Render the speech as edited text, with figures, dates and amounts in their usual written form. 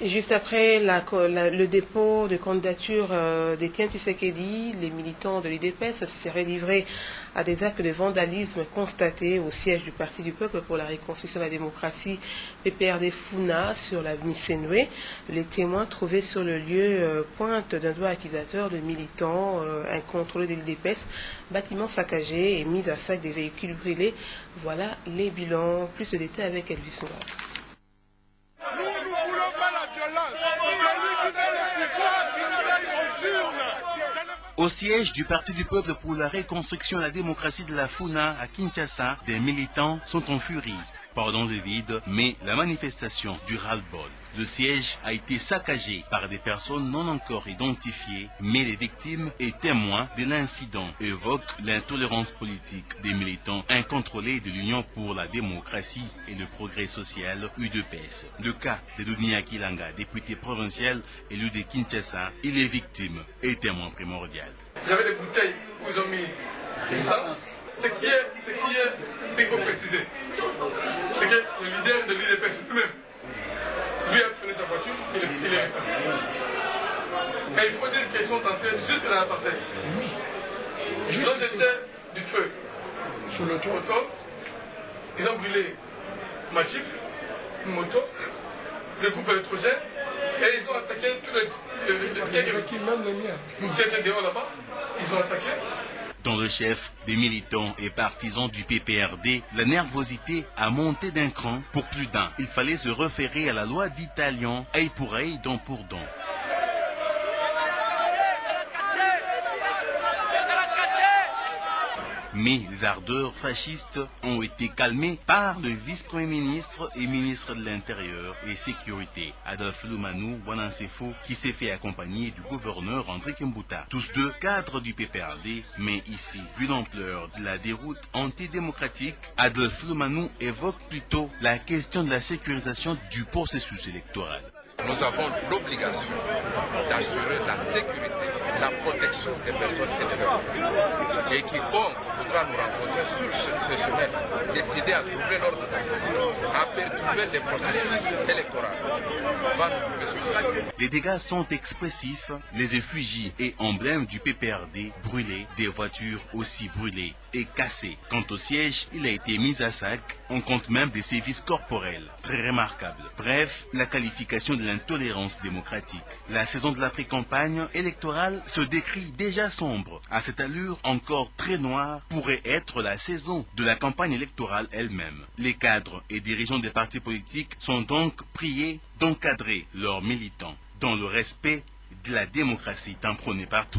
Et juste après le dépôt de candidature d'Étienne Tshisekedi, les militants de l'UDPS se seraient livrés à des actes de vandalisme constatés au siège du Parti du Peuple pour la Reconstruction de la Démocratie, PPRD Funa, sur l'avenue Senoué. Les témoins trouvés sur le lieu pointent d'un doigt accusateur de militants incontrôlés de l'UDPS, bâtiments saccagés et mis à sac des véhicules brûlés. Voilà les bilans. Plus de détails avec Elvis Noir. Au siège du Parti du Peuple pour la Reconstruction et la Démocratie de la Funa à Kinshasa, des militants sont en furie. Pardon le vide, mais la manifestation du ras-le-bol. Le siège a été saccagé par des personnes non encore identifiées, mais les victimes et témoins de l'incident évoquent l'intolérance politique des militants incontrôlés de l'Union pour la démocratie et le progrès social, UDPS. Le cas de Dunia Kilanga, député provincial élu de Kinshasa, il est victime et témoin primordial. Il y avait des bouteilles où ils ont mis l'essence. Ce qu'il faut préciser, c'est que le leader de l'UDPS lui-même, lui a pris sa voiture et il est reparti. Et il faut dire qu'ils sont entrés jusque dans la parcelle. Oui. Donc c'était du feu. Sur le toit. Ils ont brûlé ma Jeep, une moto, des groupes électrogènes, et ils ont attaqué tous les qui étaient dehors là-bas. Ils ont attaqué. Dans le chef des militants et partisans du PPRD, la nervosité a monté d'un cran pour plus d'un. Il fallait se référer à la loi d'Italien, œil pour œil, dent pour dent. Mais les ardeurs fascistes ont été calmées par le vice-premier ministre et ministre de l'Intérieur et Sécurité, Adolphe Lumanou Wanansefo, qui s'est fait accompagner du gouverneur André Kimbuta. Tous deux cadres du PPRD, mais ici, vu l'ampleur de la déroute antidémocratique, Adolphe Lumanou évoque plutôt la question de la sécurisation du processus électoral. Nous avons l'obligation d'assurer la sécurité, la protection des personnes et de leurs biens. Et quiconque voudra nous rencontrer sur ce chemin, décider à troubler l'ordre public, à perturber les processus électoraux, va nous trouver sur ce chemin. Les dégâts sont expressifs, les effigies et emblèmes du PPRD brûlés, des voitures aussi brûlées et cassées. Quant au siège, il a été mis à sac, on compte même des sévices corporels, très remarquables. Bref, la qualification de l'intolérance démocratique. La saison de la pré-campagne électorale se décrit déjà sombre. À cette allure encore très noire pourrait être la saison de la campagne électorale elle-même. Les cadres et dirigeants des partis politiques sont donc priés d'encadrer leurs militants dans le respect de la démocratie tant prônée partout.